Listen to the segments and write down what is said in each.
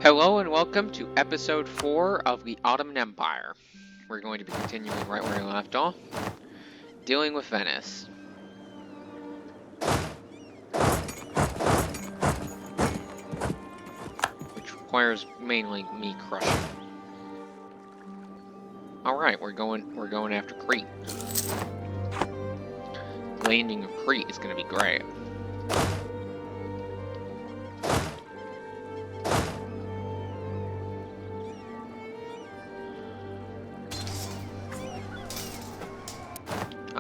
Hello and welcome to episode 4 of the Ottoman Empire. We're going to be continuing right where we left off, dealing with Venice. Which requires mainly me crushing. Alright, we're going after Crete. Landing of Crete is gonna be great.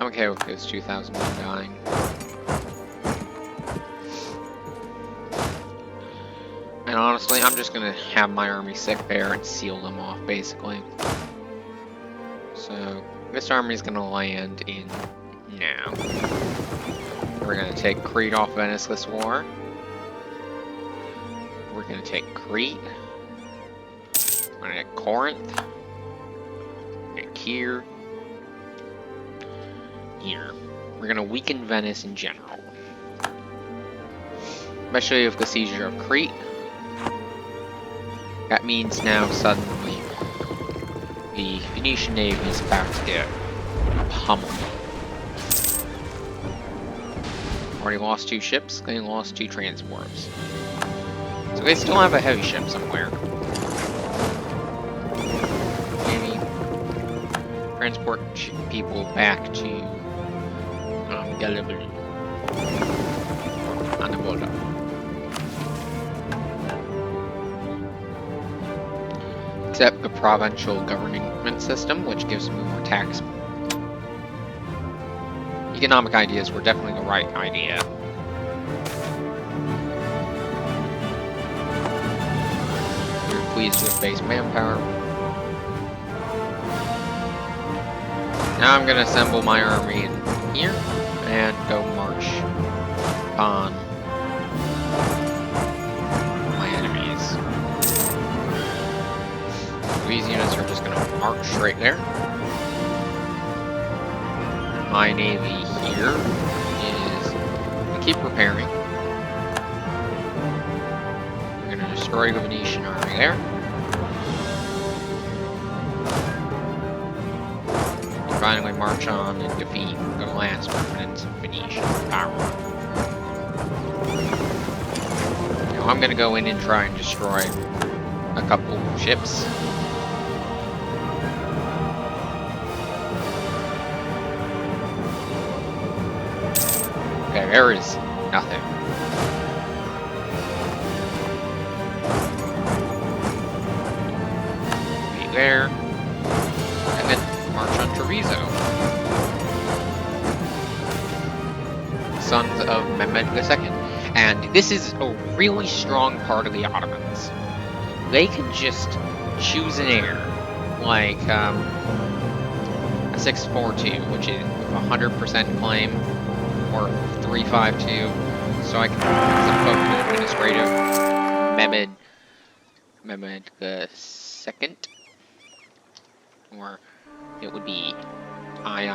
I'm okay with this 2,000 men dying. And honestly, I'm just gonna have my army sit there and seal them off, basically. So, this army is gonna land in now. We're gonna take Crete off Venice this war. We're gonna take Crete. We're gonna get Corinth. Get Kier. Here. We're gonna weaken Venice in general. Especially with the seizure of Crete. That means now suddenly the Venetian Navy is about to get pummeled. Already lost 2 ships, they lost 2 transports. So they still have a heavy ship somewhere. Maybe transport people back to Gallipoli on the border. Except the provincial government system, which gives me more tax. Economic ideas were definitely the right idea. We're pleased with base manpower. Now I'm gonna assemble my army in here and go march on my enemies. These units are just gonna march straight there. My navy here is gonna keep repairing. We're gonna destroy the Venetian army there. And finally march on and defeat the last remnants of Venetian power. Now I'm gonna go in and try and destroy a couple of ships. Okay, there is nothing. Be there. And then march on Treviso. Sons of Mehmed II. And this is a really strong part of the Ottomans. They can just choose an heir. Like, a 642, which is 100% claim. Or 352, so I can invoke the administrative Mehmed II, or it would be II.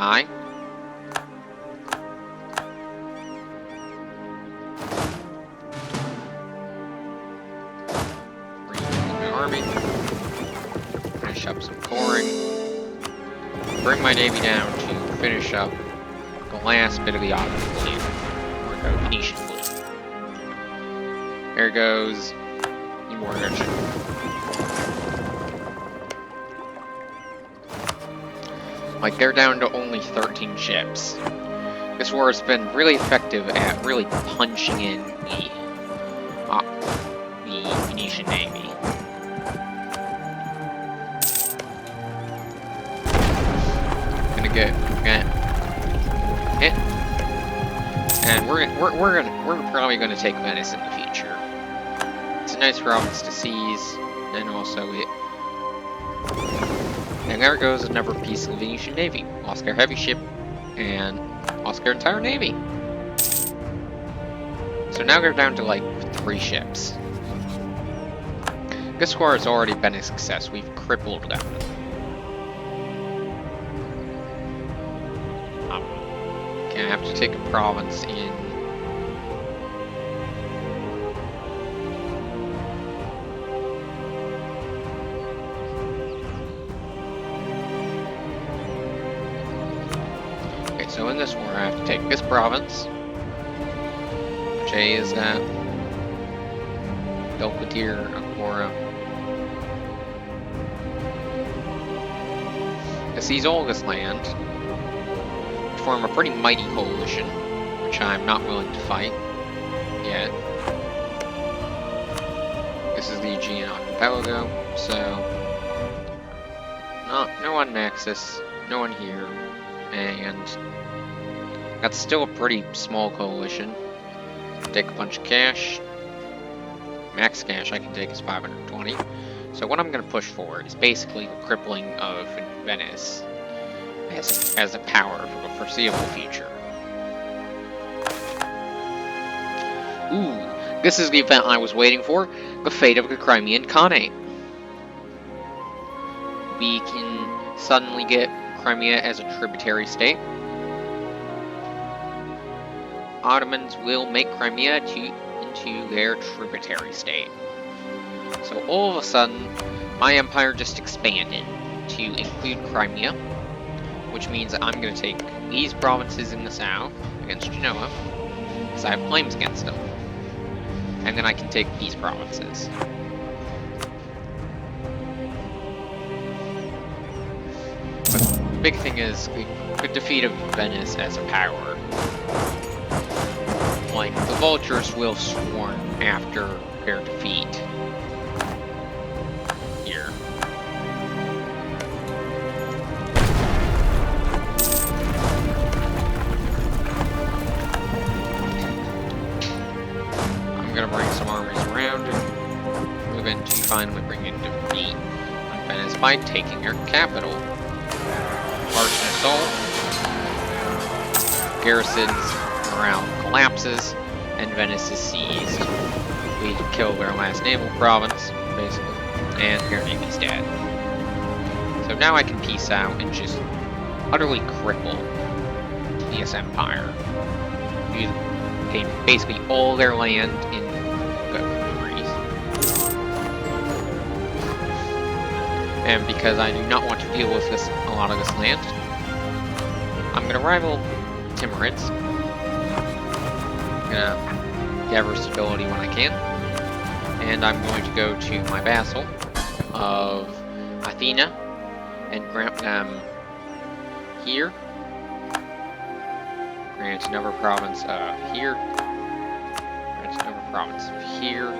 Reunite the army, finish up some coring, bring my navy down to finish up the last bit of the Ottoman fleet, or the Venetian fleet. There goes the mortgage. Like, they're down to only 13 ships. This war has been really effective at really punching in the Venetian Navy. Gonna get hit. And we're probably gonna take Venice in the future. It's a nice province to seize, and also it. And there goes another piece of the Venetian Navy. Lost their heavy ship, and lost their entire navy. So now they're down to like 3 ships. This war has already been a success. We've crippled them. Okay, I have to take a province in So in this war, I have to take this province, which is Belvedere, Agora. To seize all this land, form a pretty mighty coalition, which I'm not willing to fight yet. This is the Aegean Archipelago, so no on Naxos, no one here, and that's still a pretty small coalition. Take a bunch of cash. Max cash I can take is 520. So what I'm going to push for is basically the crippling of Venice as a power for the foreseeable future. Ooh, this is the event I was waiting for, the fate of the Crimean Khanate. We can suddenly get Crimea as a tributary state. Ottomans will make Crimea into their tributary state. So all of a sudden, my empire just expanded to include Crimea, which means I'm going to take these provinces in the south against Genoa, because I have claims against them. And then I can take these provinces. But the big thing is, we could defeat Venice as a power. Like, the vultures will swarm after their defeat. Here. I'm gonna bring some armies around and move into finally bringing defeat on Venice by taking their capital. Arson assault. Garrison's morale collapses, and Venice is seized. We kill their last naval province, basically, and their navy's dead. So now I can peace out and just utterly cripple this empire. Take basically all their land in countries. And because I do not want to deal with a lot of this land, I'm going to rival Timurids. I'm going to gather stability when I can. And I'm going to go to my vassal of Athena and grant them here. Grant another province here. Grant another province here.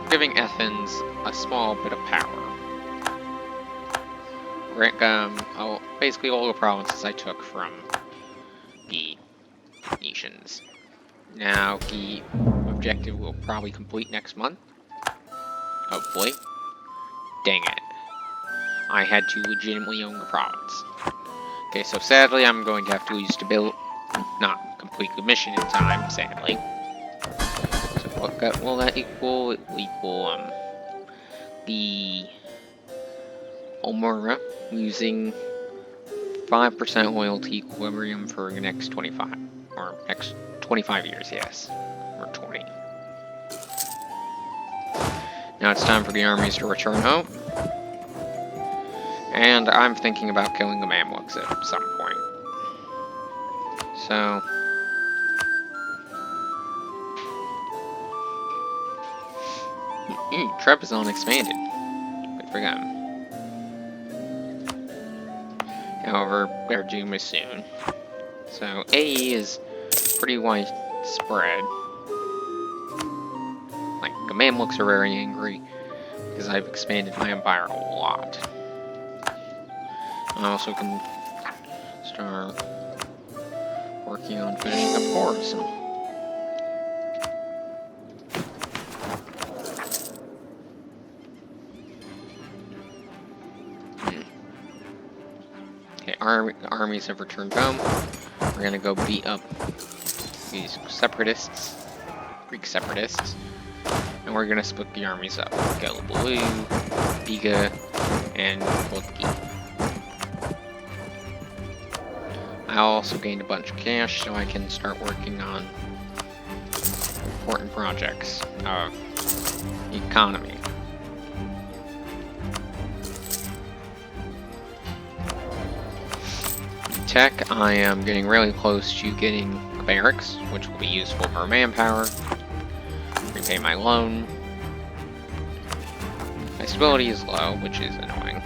Giving Athens a small bit of power. Grant basically all the provinces I took from the nations. Now the objective will probably complete next month. Hopefully. Dang it. I had to legitimately own the province. Okay, so sadly I'm going to have to lose stability. Not complete the mission in time, sadly. So what will that equal? It will equal the Omura using 5% loyalty equilibrium for the next 25 or next 25 years, yes. Or 20. Now it's time for the armies to return home. And I'm thinking about killing the Mamluks at some point. So... Trebizond expanded. Good for them. However, their doom is soon. So, AE is pretty widespread. Like, the Mamluks are very angry because I've expanded my empire a whole lot. I also can start working on finishing up Horus. Okay, armies have returned home. We're gonna go beat up these separatists, Greek separatists, and we're gonna split the armies up. Galabalu, Biga, and Volki. I also gained a bunch of cash, so I can start working on important projects of economy. tech, I am getting really close to getting barracks, which will be useful for manpower. Repay my loan. My stability is low, which is annoying.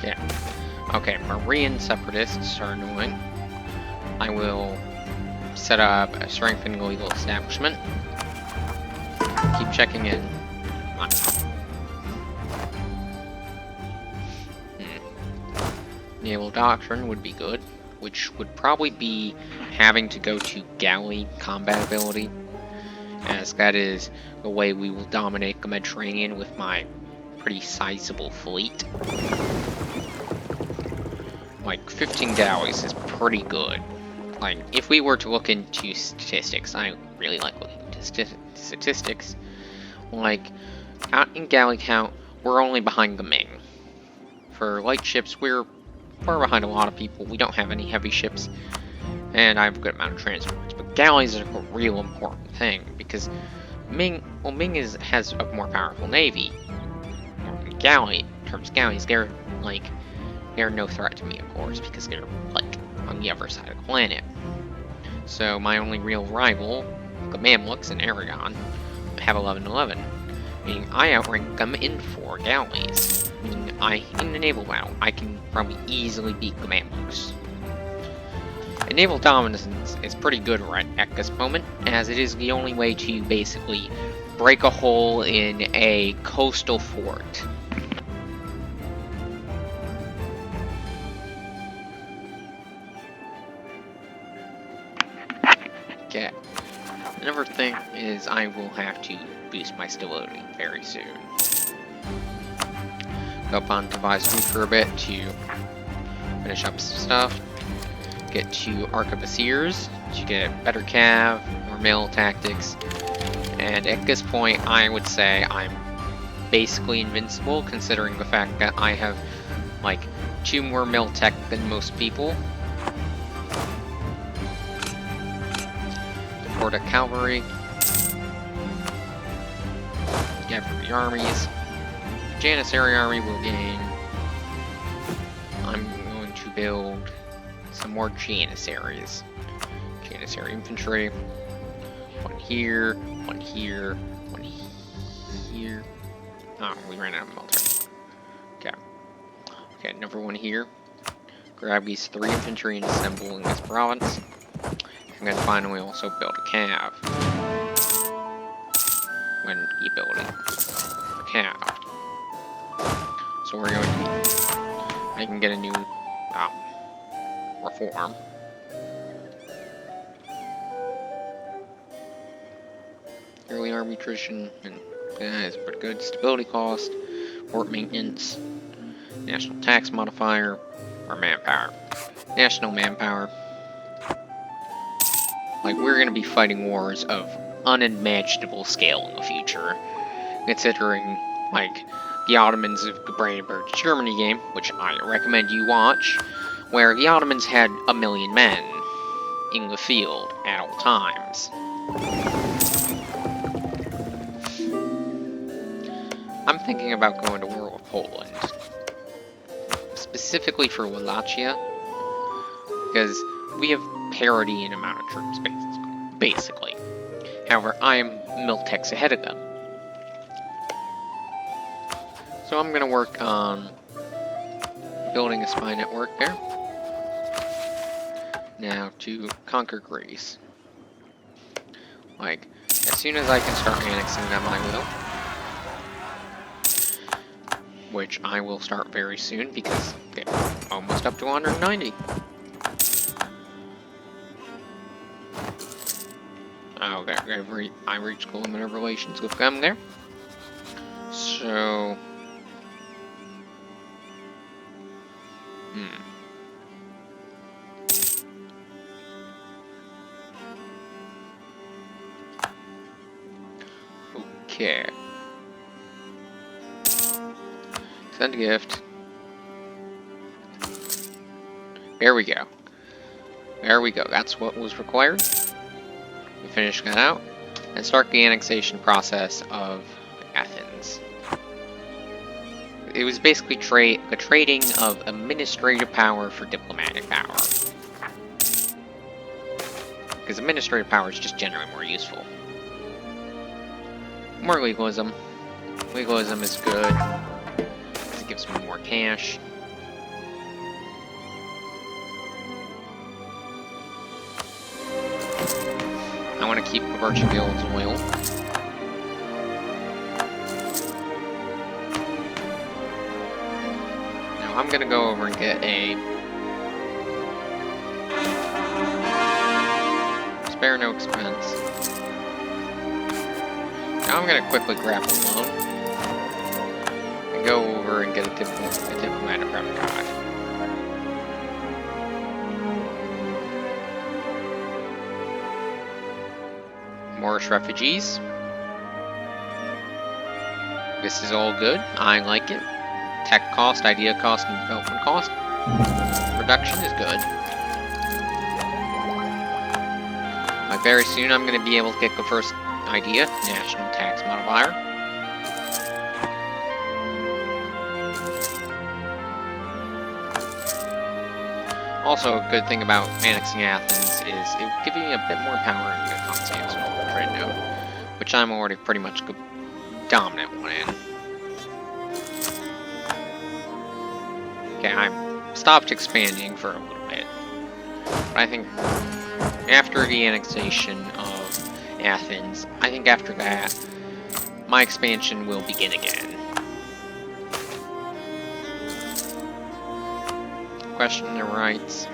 Yeah. Okay, Marian separatists are annoying. I will set up a strengthened legal establishment. Keep checking in. Come on. Naval doctrine would be good, which would probably be having to go to galley combat ability, as that is the way we will dominate the Mediterranean with my pretty sizable fleet. Like, 15 galleys is pretty good. Like, if we were to look into statistics, I really like looking into statistics. Like, out in galley count, we're only behind the Ming. For light ships, we're far behind a lot of people. We don't have any heavy ships, and I have a good amount of transports. But galleys are a real important thing, because Ming has a more powerful navy. In terms of galleys, they're no threat to me, of course, because they're, like, on the other side of the planet. So my only real rival, the Mamluks and Aragon, have 11-11, meaning I outrank them in 4 galleys. Meaning in the naval battle, I can probably easily beat the Mamluks. And naval dominance is pretty good right at this moment, as it is the only way to basically break a hole in a coastal fort. Okay. Another thing is I will have to boost my stability very soon. Go up on devised route for a bit to finish up some stuff. Get to Arquebusiers to get better cav, more mill tactics. And at this point, I would say I'm basically invincible, considering the fact that I have, like, 2 more mill tech than most people. Florida cavalry. Get from the armies. Janissary army will gain. I'm going to build some more Janissaries. Janissary infantry. One here, one here, one here. Oh, we ran out of military. Okay. Okay, another one here. Grab these 3 infantry and assemble in this province. And then finally also build a cav. When you build it. A cav. So we're going to I can get a new reform. Early army attrition, and it's pretty good. Stability cost, port maintenance, national tax modifier, or manpower. National manpower. Like, we're going to be fighting wars of unimaginable scale in the future, considering, like, the Ottomans of the Brandenburg Germany game, which I recommend you watch, where the Ottomans had 1 million men in the field at all times. I'm thinking about going to war with Poland, specifically for Wallachia, because we have parity in amount of troops, basically. However, I am Miltex ahead of them. So I'm going to work on building a spy network there. Now, to conquer Greece. Like, as soon as I can start annexing them, I will. Which I will start very soon, because they're almost up to 190. Oh, okay, I reached the limit of relations with them there. So... Okay. Send a gift. There we go. There we go. That's what was required. We finish that out and start the annexation process of Athens. it was basically a trading of administrative power for diplomatic power. Because administrative power is just generally more useful. More legalism. Legalism is good. Because it gives me more cash. I want to keep the merchant guilds loyal. Now I'm gonna go over and get a spare no expense. Now I'm gonna quickly grab a loan and go over and get a diplomatic revenue. Moorish refugees. This is all good. I like it. Tech cost, idea cost, and development cost reduction is good. Like very soon I'm going to be able to get the first idea, national tax modifier. Also, a good thing about annexing Athens is it will give you a bit more power in the Constantinople trade node, which I'm already pretty much the dominant one in. Okay, I'm stopped expanding for a little bit, but I think after the annexation of Athens, I think after that, my expansion will begin again. Question their rights.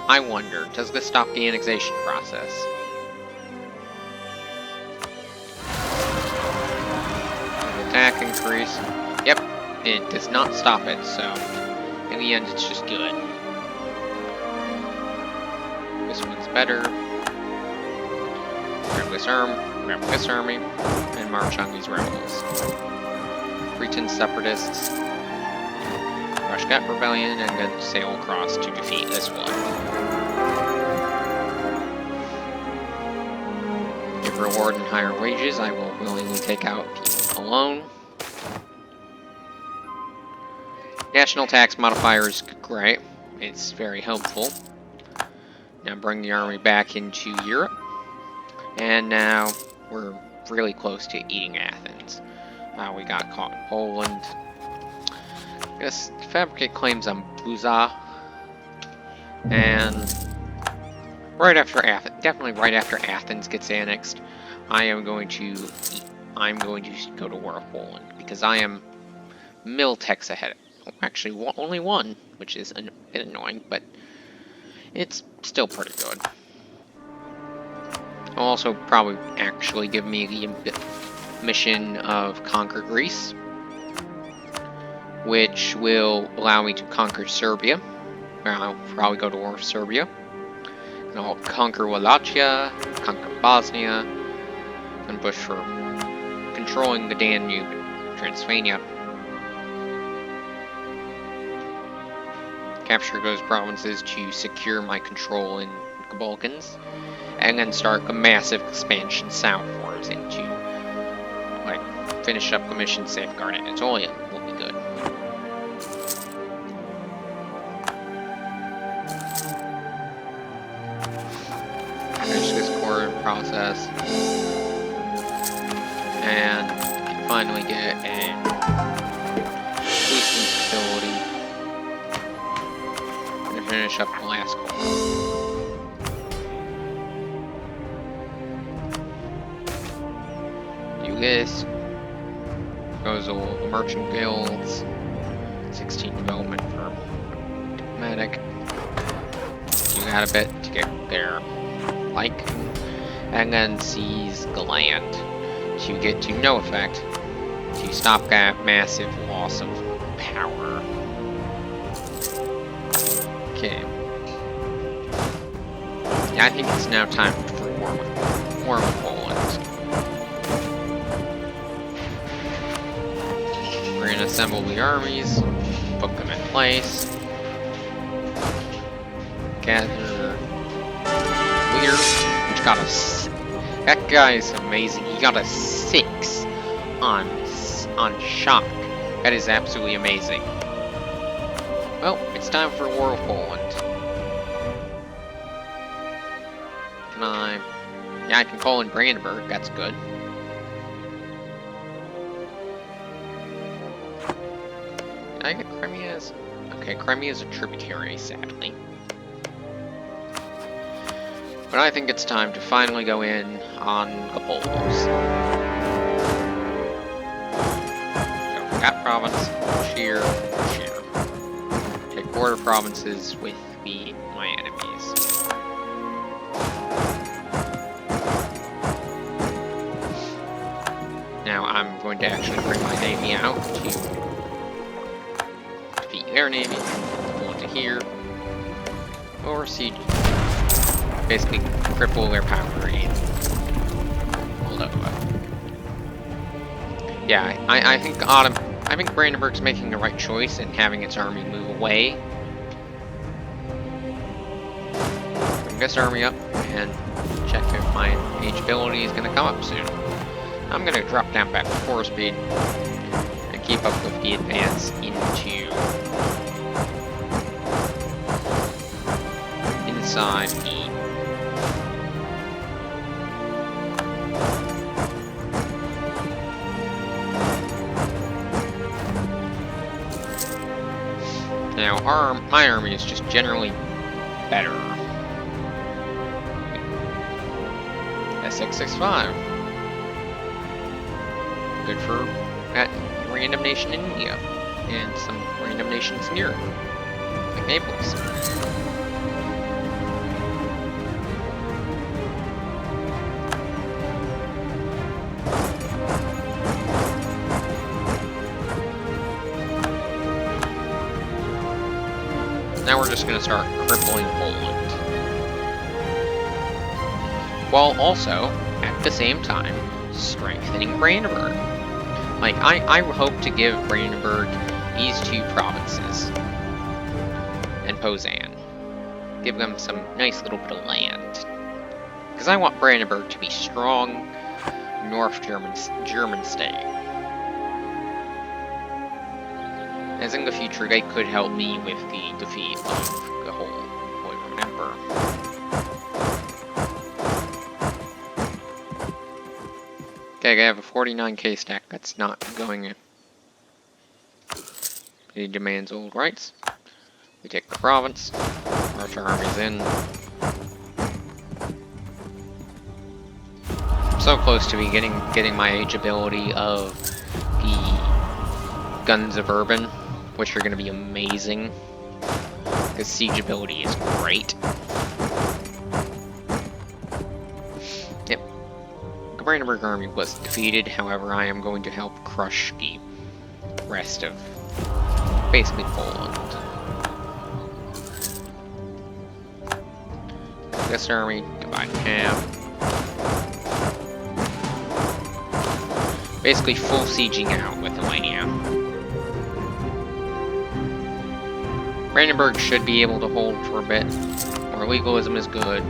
I wonder, does this stop the annexation process? Attack increase. Yep, it does not stop it, so in the end it's just good. This one's better. Grab this army, and march on these rebels. Cretan separatists. Rush that rebellion, and then sail across to defeat this one. Give reward and higher wages, I will willingly take out people alone. National tax modifier is great. It's very helpful. Now bring the army back into Europe. And now we're really close to eating Athens. We got caught in Poland. Yes, fabricate claims on Buza. And right after Athens, definitely right after Athens gets annexed, I'm going to go to war with Poland because I am mil-techs ahead. Actually, only one, which is a bit annoying, but it's still pretty good. It'll also probably actually give me the mission of Conquer Greece, which will allow me to conquer Serbia. Where I'll probably go to war with Serbia. And I'll conquer Wallachia, conquer Bosnia, and push for controlling the Danube, Transylvania. Capture those provinces to secure my control in the Balkans, and then start a massive expansion southwards into, like, finish up the mission Safeguard Anatolia. Will be good. Finish this core process, and finally get a boosting facility, and finish up the last core. Do this. Goes all the merchant guilds. 16 development for diplomatic. You got a bit to get there. Like, and then seize the land to get to no effect to stop that massive loss of power. Okay. Yeah, I think it's now time for war with Poland. We're gonna assemble the armies, put them in place, gather leader, which got a... That guy is amazing. He got a 6 on on shock. That is absolutely amazing. Well, it's time for War of Poland. Can I... Yeah, I can call in Brandenburg, that's good. Can I get Crimea as... Okay, Crimea is a tributary, sadly. But I think it's time to finally go in on the Poles. So, that province, Sheer. Take border provinces with my enemies. Now I'm going to actually bring my navy out to defeat their navy, go into here, or siege. Basically cripple their power in Moldova. Yeah, I think Brandenburg's making the right choice in having its army move away. Bring this army up and check if my age ability is gonna come up soon. I'm gonna drop down back to 4 speed and keep up with the advance inside the Now, my army is just generally better. S665. Good for that random nation in India. And some random nations in Europe. Like Naples. Now we're just going to start crippling Poland. While also, at the same time, strengthening Brandenburg. Like, I hope to give Brandenburg these 2 provinces. And Posen. Give them some nice little bit of land. Because I want Brandenburg to be strong North German state. As in the future, they could help me with the defeat of the whole Roman Emperor. Okay, I have a 49k stack. That's not going in. He demands old rights. We take the province. March our armies in. I'm so close to be getting my age ability of the Guns of Urban, which are going to be amazing. Because siege ability is great. Yep. The Brandenburg army was defeated, however, I am going to help crush the rest of basically Poland. This army, divide in half. Basically full sieging out Lithuania. Brandenburg should be able to hold for a bit. More legalism is good.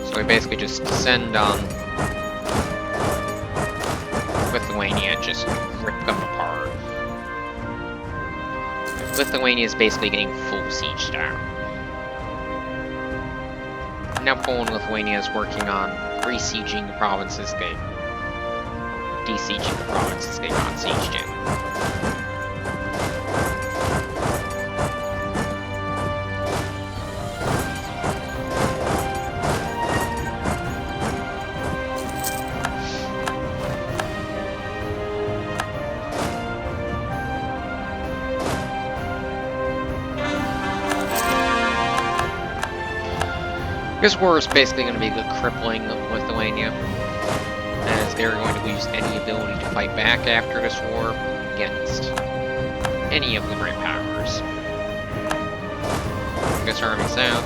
So we basically just descend on Lithuania and just rip them apart. Lithuania is basically getting full sieged out. Now Poland and Lithuania is working on re-sieging the provinces de-sieging the provinces they got sieged in. This war is basically going to be the crippling of Lithuania, as they're going to lose any ability to fight back after this war against any of the great powers. This army south.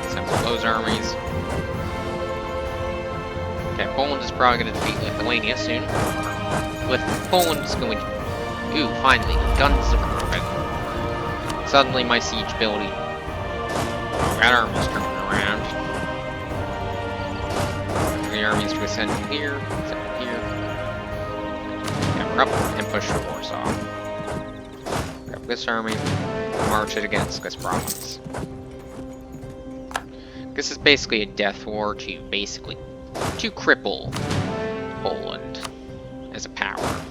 Assemble those armies. Okay, Poland is probably going to defeat Lithuania soon. With Poland is going to... Ooh, finally, guns are moving. Suddenly my siege ability... Oh, that army's coming around. The armies to ascend from here, and we're up and push to Warsaw. Grab this army, march it against this province. This is basically a death war to cripple Poland as a power.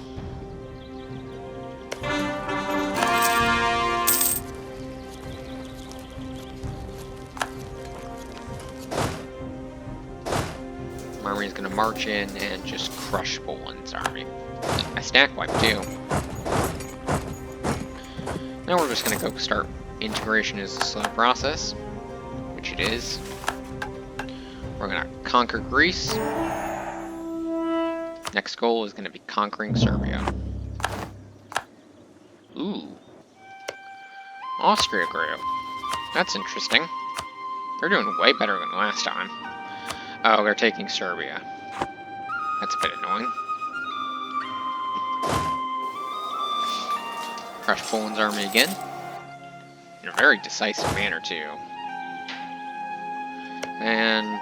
My army is going to march in and just crush Poland's army. A stack wipe too. Now we're just going to go start. Integration is a slow process, which it is. We're going to conquer Greece. Next goal is going to be conquering Serbia. Ooh. Austria grew. That's interesting. They're doing way better than last time. Oh, they're taking Serbia. That's a bit annoying. Crush Poland's army again. In a very decisive manner, too. And...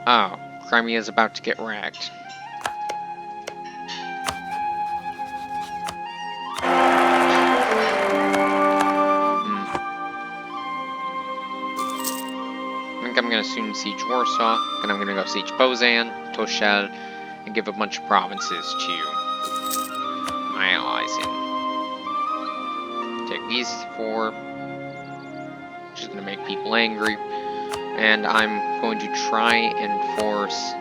oh, Crimea is about to get ragged. I'm going to soon siege Warsaw, and I'm going to go siege Poznan, Toshel, and give a bunch of provinces to my allies in. Take these 4, which is going to make people angry, and I'm going to try and force...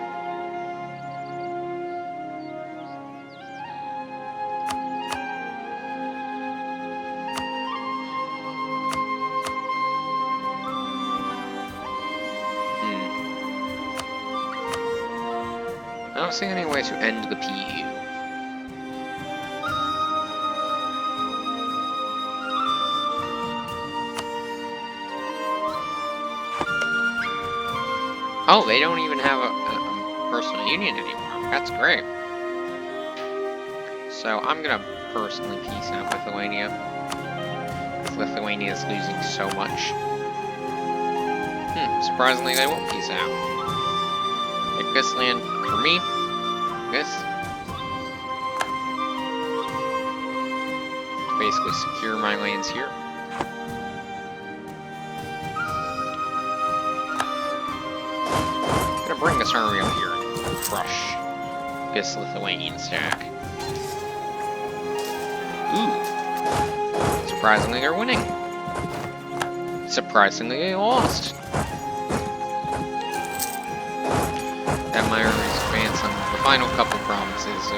I don't see any way to end the PU. Oh, they don't even have a personal union anymore. That's great. So I'm gonna personally peace out with Lithuania. Because Lithuania is losing so much. Surprisingly, they won't peace out. Take this land for me. This. Basically secure my lands here. I'm gonna bring this army up here and crush this Lithuanian stack. Ooh. Surprisingly, they're winning. Surprisingly, they lost. That my armies advance on the final couple provinces, so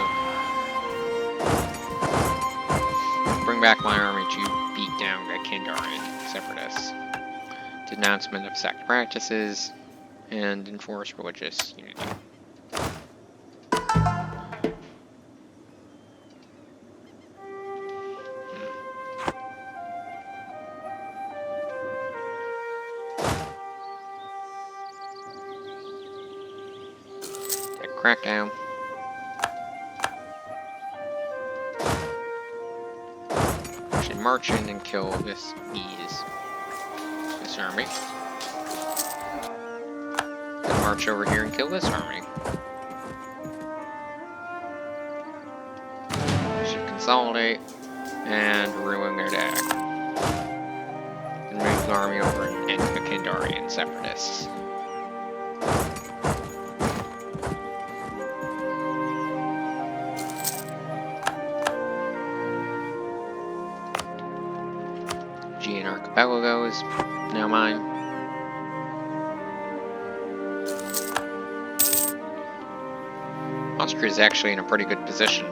bring back my army to beat down the Kandarian separatists. Denouncement of sect practices, and enforce religious unity. Crackdown. I should march in and kill this army. And march over here and kill this army. I should consolidate and ruin their deck. And move the army over and end the Kandarian separatists. Archipelago is now mine. Austria is actually in a pretty good position.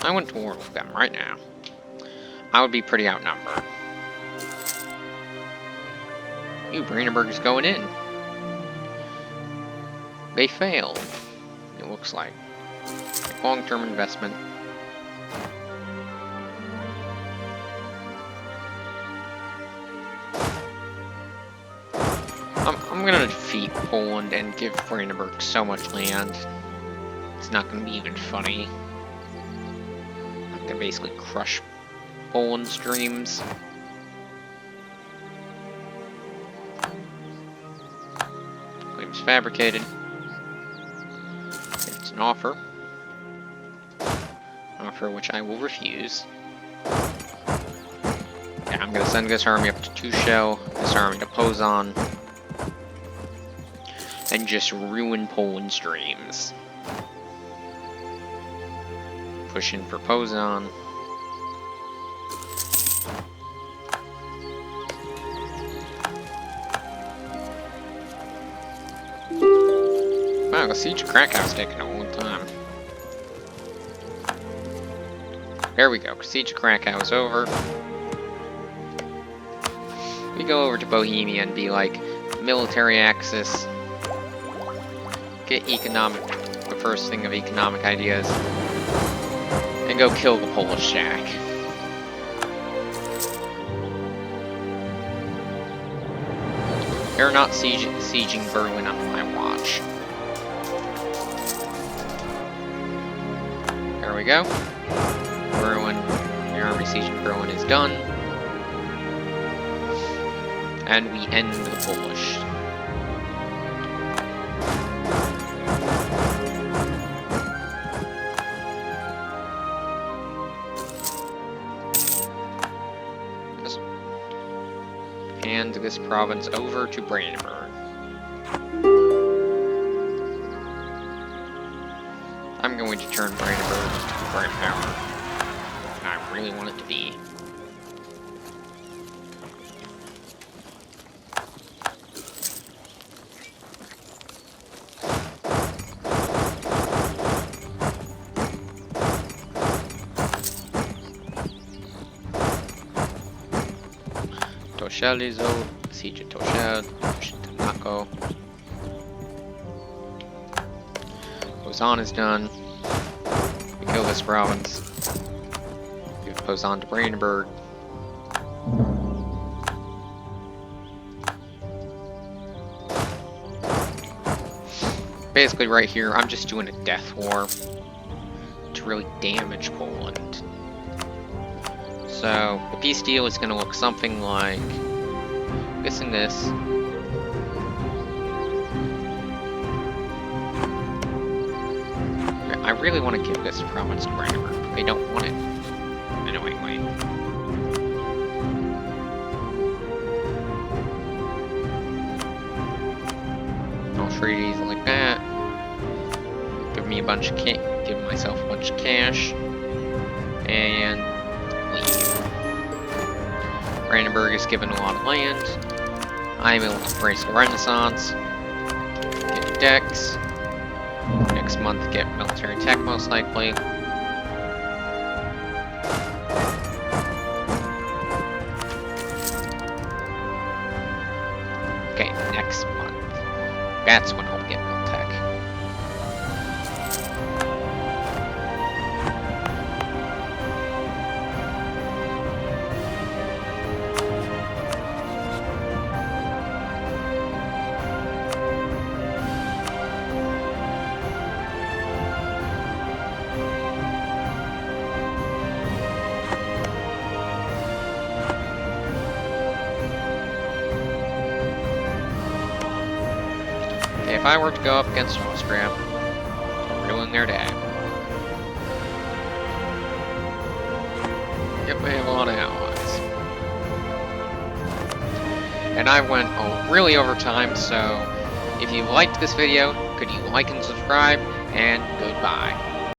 I went to war with them right now. I would be pretty outnumbered. Brandenburg is going in. They failed, it looks like. Long-term investment. I'm gonna defeat Poland and give Brandenburg so much land. It's not gonna be even funny. I'm gonna basically crush Poland's dreams. Claims fabricated. It's an offer. An offer which I will refuse. Yeah, I'm gonna send this army up to Tuchel, this army to Poznan, and just ruin Poland's dreams. Push in for Poznan. Wow, the siege of Krakow's taking a long time. There we go, siege of Krakow is over. We go over to Bohemia and be like, military axis. Get the first thing of economic ideas. And go kill the Polish Jack. They're not sieging Berlin on my watch. There we go. Berlin, the army sieging Berlin is done. And we end the Polish. Hand this province over to Brandenburg. I'm going to turn Brandenburg into the current power I really want it to be. Toshelizo, siege of Toshel, push into Monaco. Poznan is done. We kill this province. Give Poznan to Brandenburg. Basically right here, I'm just doing a death war to really damage Poland. So, the peace deal is going to look something like this and this. I really want to give this province to Brandenburg, but they don't want it. Anyway. No treaties like that. Give me a bunch of give myself a bunch of cash. And leave. Brandenburg is given a lot of land. I'm able to embrace the Renaissance. Get decks. Next month, get military tech, most likely. Okay, next month. That's when I'll get mil tech. If I were to go up against Austria, I'll ruin their day. Yep, we have a lot of allies. And I went really over time, so if you liked this video, could you like and subscribe, and goodbye.